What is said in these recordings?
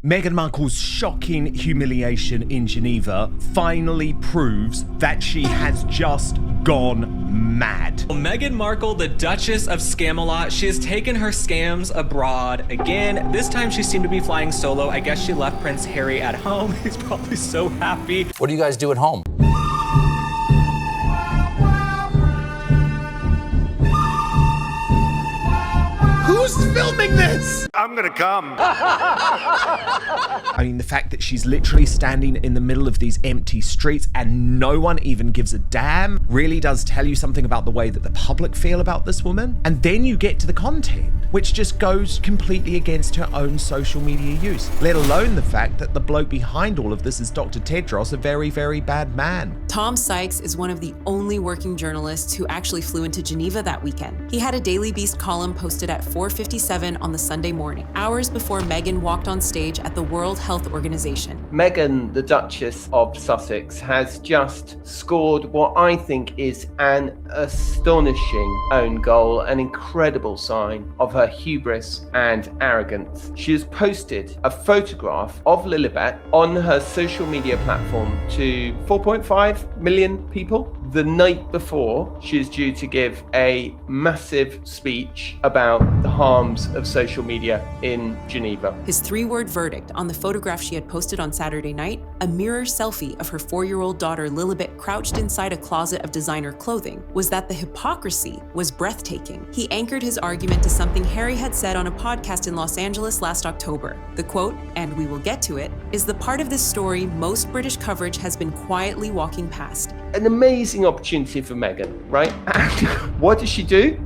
Meghan Markle's shocking humiliation in Geneva finally proves that she has just gone mad. Meghan Markle, the Duchess of Scamalot, she has taken her scams abroad again. This time she seemed to be flying solo. I guess she left Prince Harry at home. He's probably so happy. What do you guys do at home? Who's filming this? I'm gonna come. I mean, the fact that she's literally standing in the middle of these empty streets and no one even gives a damn really does tell you something about the way that the public feel about this woman. And then you get to the content, which just goes completely against her own social media use, let alone the fact that the bloke behind all of this is Dr. Tedros, a very, very bad man. Tom Sykes is one of the only working journalists who actually flew into Geneva that weekend. He had a Daily Beast column posted at 4:57 on the Sunday morning, hours before Meghan walked on stage at the World Health Organization. Meghan, the Duchess of Sussex, has just scored what I think is an astonishing own goal, an incredible sign of her hubris and arrogance. She has posted a photograph of Lilibet on her social media platform to 4.5 million people the night before she is due to give a massive speech about the harms of social media in Geneva. His 3-word verdict on the photograph she had posted on Saturday night, a mirror selfie of her 4-year-old daughter Lilibet crouched inside a closet of designer clothing, was that the hypocrisy was breathtaking. He anchored his argument to something Harry had said on a podcast in Los Angeles last October. The quote, and we will get to it, is the part of this story most British coverage has been quietly walking past. An amazing opportunity for Meghan, right? And what does she do?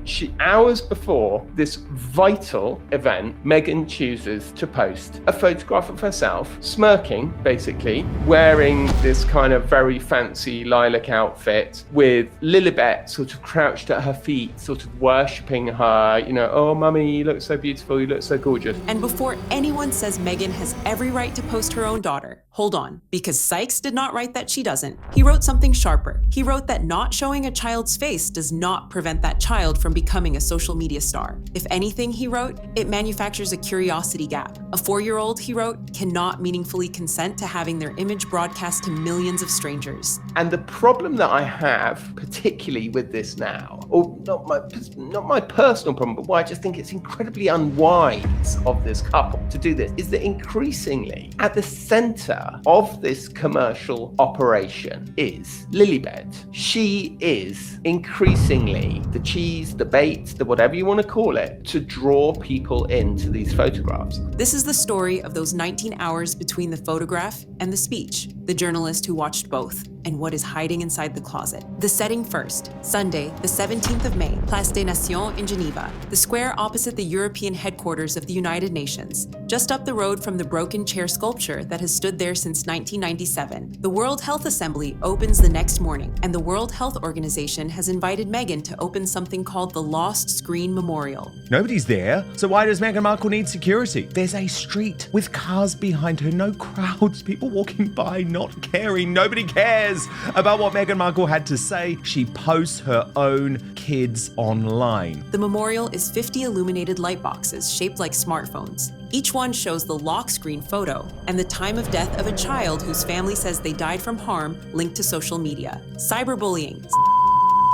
She, hours before this vital event, Meghan chooses to post a photograph of herself smirking, basically, wearing this kind of very fancy lilac outfit with Lilibet sort of crouched at her feet, sort of worshipping her, oh, mummy, you look so beautiful, you look so gorgeous. And before anyone says Meghan has every right to post her own daughter, hold on, because Sykes did not write that she doesn't. He wrote something sharper. He wrote that not showing a child's face does not prevent that child from becoming a social media star. If anything, he wrote, it manufactures a curiosity gap. A 4-year-old, he wrote, cannot meaningfully consent to having their image broadcast to millions of strangers. And the problem that I have, particularly with this now, or not my personal problem, but why I just think it's incredibly unwise of this couple to do this, is that increasingly at the center of this commercial operation is Lilibet. She is increasingly the cheese, the bait, the whatever you want to call it, to draw people into these photographs. This is the story of those 19 hours between the photograph and the speech, the journalist who watched both, and what is hiding inside the closet. The setting first, Sunday, the 17th of May, Place des Nations in Geneva, the square opposite the European headquarters of the United Nations, just up the road from the broken chair sculpture that has stood there since 1997. The World Health Assembly opens the next morning, and the World Health Organization has invited Meghan to open something called the Lost Screen Memorial. Nobody's there, so why does Meghan Markle need security? There's a street with cars behind her, no crowds, people walking by, not caring. Nobody cares about what Meghan Markle had to say. She posts her own kids online. The memorial is 50 illuminated light boxes shaped like smartphones. Each one shows the lock screen photo and the time of death of a child whose family says they died from harm linked to social media. Cyberbullying,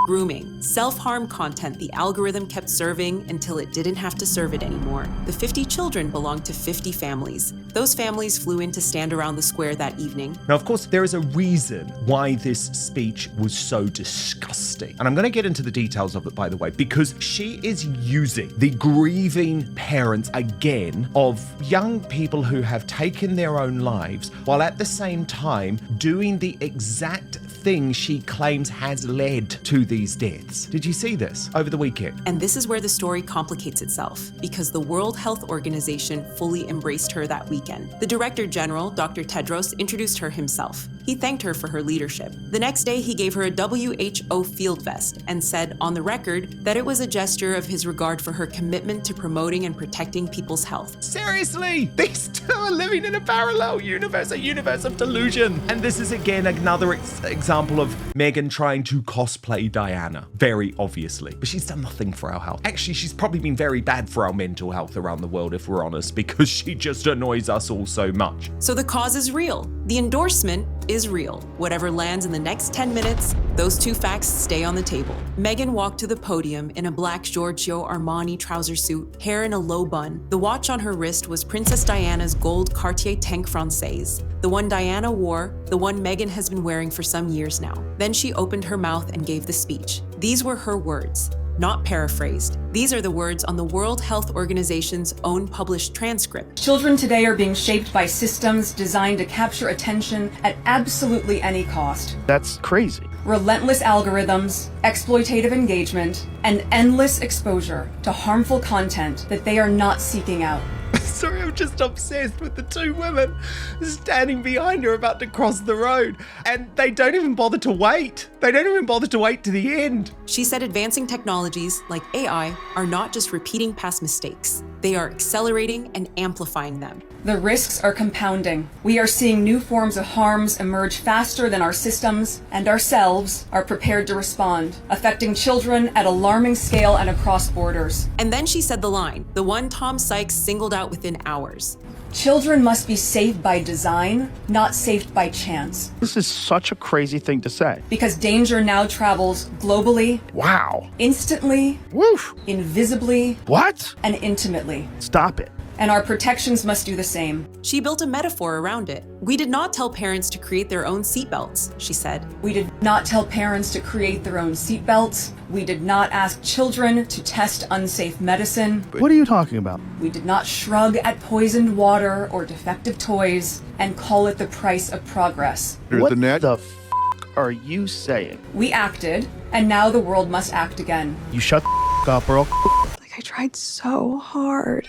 grooming, self-harm content the algorithm kept serving until it didn't have to serve it anymore. The 50 children belonged to 50 families. Those families flew in to stand around the square that evening. Now, of course, there is a reason why this speech was so disgusting. And I'm going to get into the details of it, by the way, because she is using the grieving parents again of young people who have taken their own lives, while at the same time doing the exact thing she claims has led to these deaths. Did you see this over the weekend? And this is where the story complicates itself, because the World Health Organization fully embraced her that weekend. The Director General, Dr. Tedros, introduced her himself. He thanked her for her leadership. The next day, he gave her a WHO field vest and said on the record that it was a gesture of his regard for her commitment to promoting and protecting people's health. Seriously? These We're living in a parallel universe, a universe of delusion. And this is again another example of Meghan trying to cosplay Diana, very obviously. But she's done nothing for our health. Actually, she's probably been very bad for our mental health around the world, if we're honest, because she just annoys us all so much. So the cause is real. The endorsement is real. Whatever lands in the next 10 minutes, those two facts stay on the table. Meghan walked to the podium in a black Giorgio Armani trouser suit, hair in a low bun. The watch on her wrist was Princess Diana's gold Cartier Tank Française, the one Diana wore, the one Meghan has been wearing for some years now. Then she opened her mouth and gave the speech. These were her words, not paraphrased. These are the words on the World Health Organization's own published transcript. Children today are being shaped by systems designed to capture attention at absolutely any cost. That's crazy. Relentless algorithms, exploitative engagement, and endless exposure to harmful content that they are not seeking out. Sorry, I'm just obsessed with the two women standing behind her about to cross the road. And they don't even bother to wait. They don't even bother to wait to the end. She said advancing technologies like AI are not just repeating past mistakes. They are accelerating and amplifying them. The risks are compounding. We are seeing new forms of harms emerge faster than our systems and ourselves are prepared to respond, affecting children at alarming scale and across borders. And then she said the line, the one Tom Sykes singled out within hours. Children must be saved by design, not saved by chance. This is such a crazy thing to say. Because danger now travels globally, Wow. instantly, Woof. invisibly, What? and intimately. Stop it. And our protections must do the same. She built a metaphor around it. We did not tell parents to create their own seatbelts, she said. We did not tell parents to create their own seatbelts. We did not ask children to test unsafe medicine. What are you talking about? We did not shrug at poisoned water or defective toys and call it the price of progress. What the f are you saying? We acted, and now the world must act again. You shut the f up or I'll I tried so hard.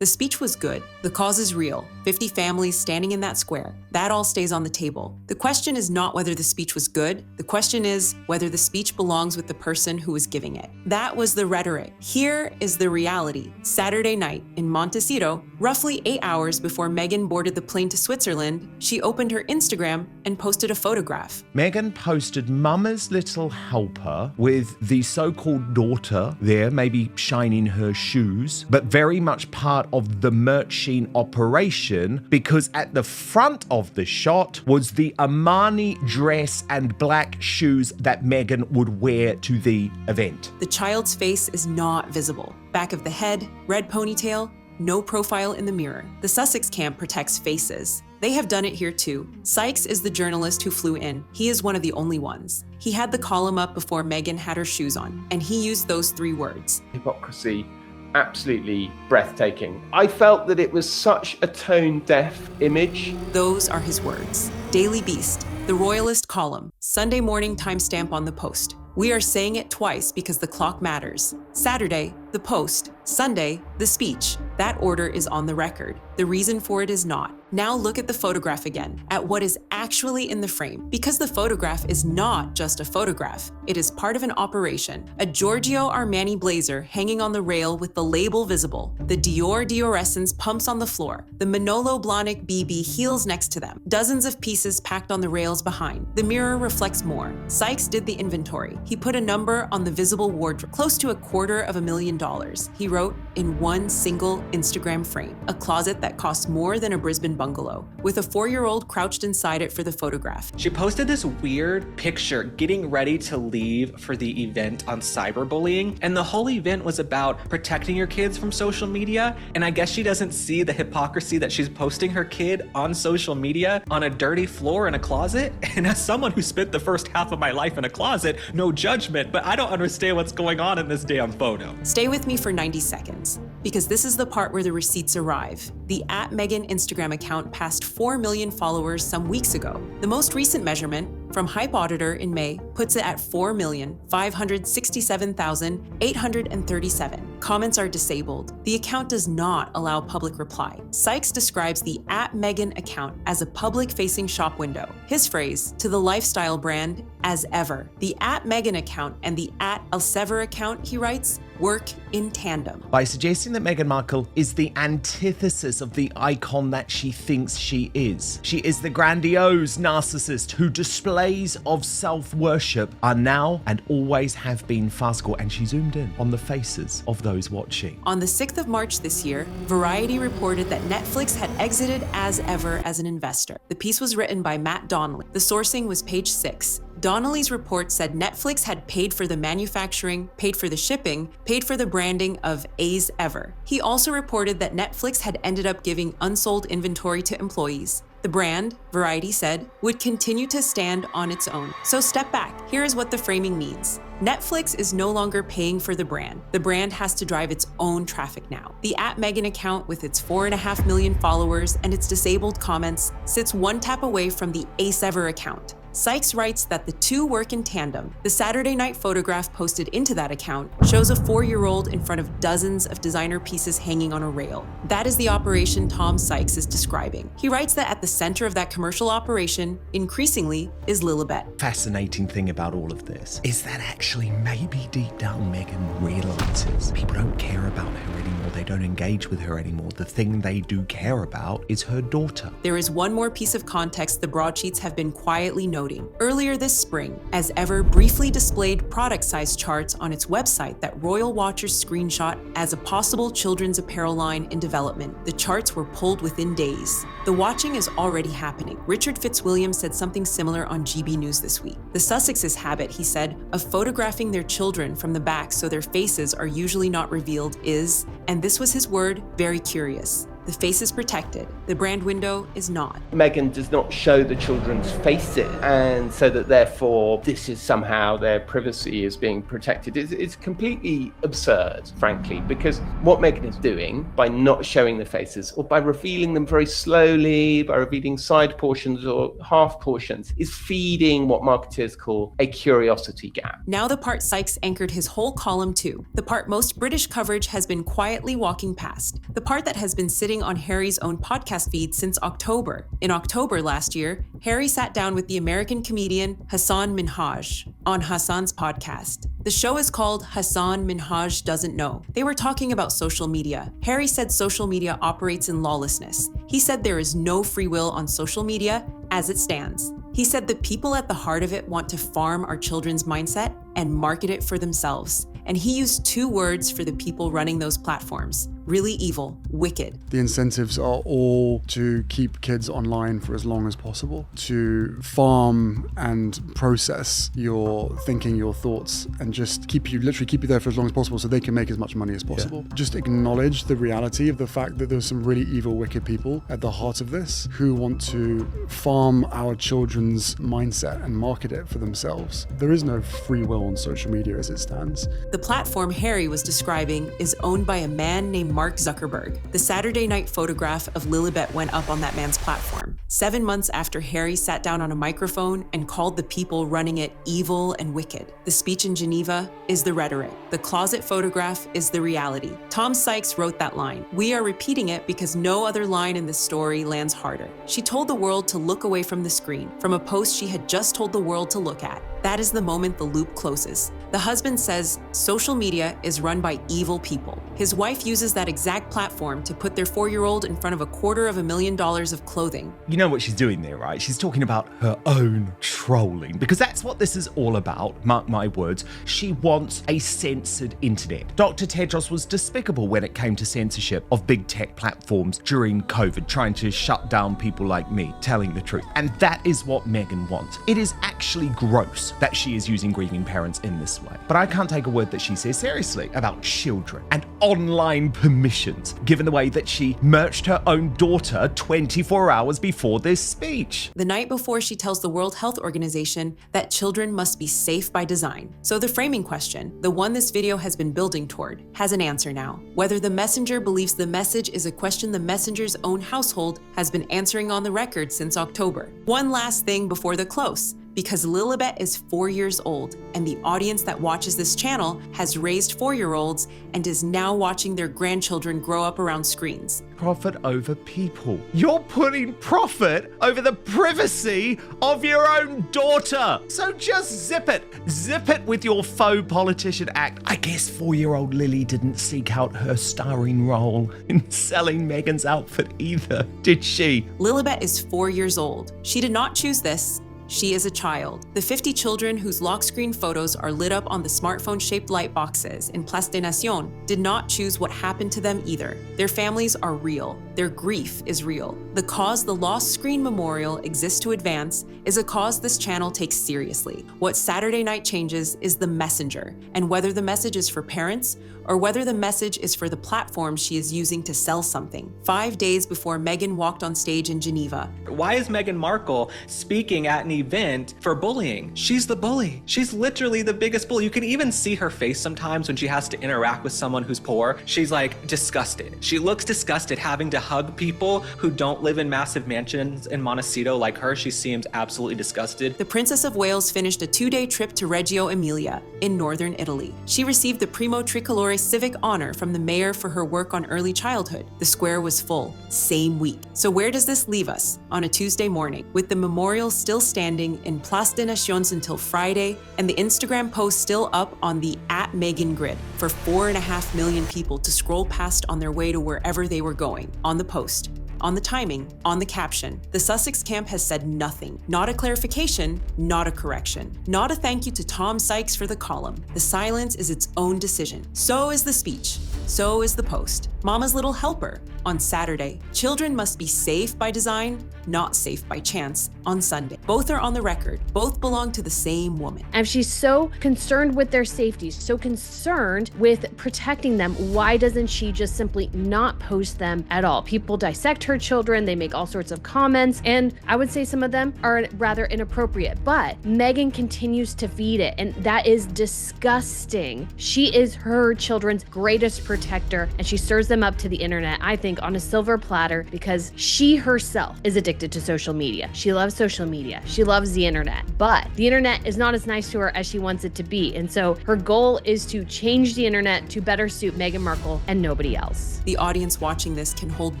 The speech was good. The cause is real. 50 families standing in that square. That all stays on the table. The question is not whether the speech was good. The question is whether the speech belongs with the person who was giving it. That was the rhetoric. Here is the reality. Saturday night in Montecito, roughly 8 hours before Meghan boarded the plane to Switzerland, she opened her Instagram and posted a photograph. Meghan posted Mama's little helper with the so-called daughter there, maybe shining her shoes, but very much part of the merch sheen operation, because at the front of the shot was the Armani dress and black shoes that Meghan would wear to the event. The child's face is not visible. Back of the head, red ponytail, no profile in the mirror. The Sussex camp protects faces. They have done it here too. Sykes is the journalist who flew in. He is one of the only ones. He had the column up before Meghan had her shoes on, and he used those 3 words. Hypocrisy, absolutely breathtaking. I felt that it was such a tone-deaf image. Those are his words. Daily Beast, the Royalist column, Sunday morning timestamp on the Post. We are saying it twice because the clock matters. Saturday, the Post. Sunday, the speech. That order is on the record. The reason for it is not. Now look at the photograph again, at what is actually in the frame. Because the photograph is not just a photograph, it is part of an operation. A Giorgio Armani blazer hanging on the rail with the label visible. The Dior Diorescence pumps on the floor. The Manolo Blahnik BB heels next to them. Dozens of pieces packed on the rails behind. The mirror reflects more. Sykes did the inventory. He put a number on the visible wardrobe, close to $250,000. He wrote, in one single Instagram frame, a closet that costs more than a Brisbane bungalow, with a 4-year-old crouched inside it for the photograph. She posted this weird picture getting ready to leave for the event on cyberbullying, and the whole event was about protecting your kids from social media, and I guess she doesn't see the hypocrisy that she's posting her kid on social media on a dirty floor in a closet. And as someone who spent the first half of my life in a closet, no judgment, but I don't understand what's going on in this damn photo. Stay with me for 90 seconds, because this is the part where the receipts arrive. The @Meghan Instagram account passed 4 million followers some weeks ago. The most recent measurement from Hype Auditor in May puts it at 4,567,837. Comments are disabled. The account does not allow public reply. Sykes describes the @Meghan account as a public-facing shop window. His phrase, to the lifestyle brand, as ever. The @Meghan account and the @Elsevier account, he writes, work in tandem. By suggesting that Meghan Markle is the antithesis of the icon that she thinks she is. She is the grandiose narcissist who displays of self-worship are now and always have been farcical, and she zoomed in on the faces of those watching. On the 6th of March this year, Variety reported that Netflix had exited As Ever as an investor. The piece was written by Matt Donnelly. The sourcing was page 6. Donnelly's report said Netflix had paid for the manufacturing, paid for the shipping, paid for the branding of As Ever. He also reported that Netflix had ended up giving unsold inventory to employees. The brand, Variety said, would continue to stand on its own. So step back. Here is what the framing means. Netflix is no longer paying for the brand. The brand has to drive its own traffic now. The @Meghan account with its 4.5 million followers and its disabled comments sits one tap away from the As Ever account. Sykes writes that the two work in tandem. The Saturday night photograph posted into that account shows a 4-year-old in front of dozens of designer pieces hanging on a rail. That is the operation Tom Sykes is describing. He writes that at the center of that commercial operation, increasingly, is Lilibet. Fascinating thing about all of this is that actually maybe deep down Meghan realizes people don't care about her anymore. They don't engage with her anymore. The thing they do care about is her daughter. There is one more piece of context the broadsheets have been quietly noting. Earlier this spring, As Ever briefly displayed product size charts on its website that royal watchers screenshot as a possible children's apparel line in development. The charts were pulled within days. The watching is already happening. Richard Fitzwilliam said something similar on GB News this week. The Sussexes' habit, he said, of photographing their children from the back so their faces are usually not revealed is, and this was his word, very curious. The face is protected. The brand window is not. Meghan does not show the children's faces, and so that therefore this is somehow their privacy is being protected. It's completely absurd, frankly, because what Meghan is doing by not showing the faces or by revealing them very slowly, by revealing side portions or half portions, is feeding what marketers call a curiosity gap. Now the part Sykes anchored his whole column to, the part most British coverage has been quietly walking past, the part that has been sitting on Harry's own podcast feed since October. In October last year, Harry sat down with the American comedian Hasan Minhaj on Hasan's podcast. The show is called Hasan Minhaj Doesn't Know. They were talking about social media. Harry said social media operates in lawlessness. He said there is no free will on social media as it stands. He said the people at the heart of it want to farm our children's mindset and market it for themselves. And he used 2 words for the people running those platforms: really evil, wicked. The incentives are all to keep kids online for as long as possible, to farm and process your thinking, your thoughts, and just literally keep you there for as long as possible so they can make as much money as possible. Yeah. Just acknowledge the reality of the fact that there's some really evil, wicked people at the heart of this who want to farm our children's mindset and market it for themselves. There is no free will on social media as it stands. The platform Harry was describing is owned by a man named Mark Zuckerberg. The Saturday night photograph of Lilibet went up on that man's platform, 7 months after Harry sat down on a microphone and called the people running it evil and wicked. The speech in Geneva is the rhetoric. The closet photograph is the reality. Tom Sykes wrote that line. We are repeating it because no other line in this story lands harder. She told the world to look away from the screen, from a post she had just told the world to look at. That is the moment the loop closes. The husband says social media is run by evil people. His wife uses that exact platform to put their 4-year-old in front of $250,000 of clothing. You know what she's doing there, right? She's talking about her own trolling, because that's what this is all about, mark my words. She wants a censored internet. Dr. Tedros was despicable when it came to censorship of big tech platforms during COVID, trying to shut down people like me telling the truth. And that is what Meghan wants. It is actually gross that she is using grieving parents in this way. But I can't take a word that she says seriously about children and online permissions, given the way that she merged her own daughter 24 hours before this speech. The night before she tells the World Health Organization that children must be safe by design. So the framing question, the one this video has been building toward, has an answer now. Whether the messenger believes the message is a question the messenger's own household has been answering on the record since October. One last thing before the close. because Lilibet is 4 years old, and the audience that watches this channel has raised 4-year-olds and is now watching their grandchildren grow up around screens. Profit over people. You're putting profit over the privacy of your own daughter. So just zip it. Zip it with your faux politician act. I guess 4-year-old Lily didn't seek out her starring role in selling Meghan's outfit either, did she? Lilibet is 4 years old. She did not choose this. She is a child. The 50 children whose lock screen photos are lit up on the smartphone-shaped light boxes in Place des Nations did not choose what happened to them either. Their families are real. Their grief is real. The cause the Lost Screen Memorial exists to advance is a cause this channel takes seriously. What Saturday night changes is the messenger, and whether the message is for parents or whether the message is for the platform she is using to sell something. 5 days before Meghan walked on stage in Geneva. Why is Meghan Markle speaking at an event for bullying? She's the bully. She's literally the biggest bully. You can even see her face sometimes when she has to interact with someone who's poor. She's like disgusted. She looks disgusted having to hug people who don't live in massive mansions in Montecito like her. She seems absolutely disgusted. The Princess of Wales finished a 2-day trip to Reggio Emilia in northern Italy. She received the Primo Tricolore Civic Honor from the mayor for her work on early childhood. The square was full, same week. So where does this leave us on a Tuesday morning, with the memorial still standing in Place des Nations until Friday, and the Instagram post still up on the @Meghan grid for 4.5 million people to scroll past on their way to wherever they were going? On the post, on the timing, on the caption, the Sussex camp has said nothing. Not a clarification, not a correction. Not a thank you to Tom Sykes for the column. The silence is its own decision. So is the speech. So is the post. Mama's little helper on Saturday. Children must be safe by design, not safe by chance on Sunday. Both are on the record. Both belong to the same woman. And if she's so concerned with their safety, so concerned with protecting them, why doesn't she just simply not post them at all? People dissect her children, they make all sorts of comments, and I would say some of them are rather inappropriate, but Meghan continues to feed it, and that is disgusting. She is her children's greatest protector, and she serves them up to the internet, I think, on a silver platter, because she herself is addicted to social media. She loves social media. She loves the internet, but the internet is not as nice to her as she wants it to be, and so her goal is to change the internet to better suit Meghan Markle and nobody else. The audience watching this can hold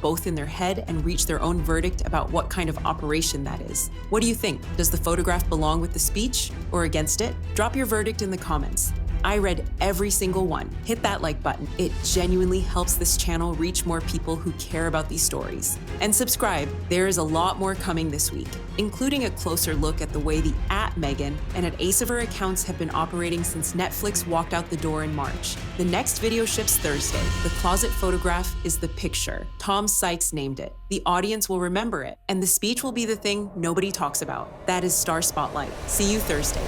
both in their head and reach their own verdict about what kind of operation that is. What do you think? Does the photograph belong with the speech or against it? Drop your verdict in the comments. I read every single one. Hit that like button. It genuinely helps this channel reach more people who care about these stories. And subscribe. There is a lot more coming this week, including a closer look at the way the @Meghan and @Ace of her accounts have been operating since Netflix walked out the door in March. The next video ships Thursday. The closet photograph is the picture. Tom Sykes named it. The audience will remember it, and the speech will be the thing nobody talks about. That is Star Spotlight. See you Thursday.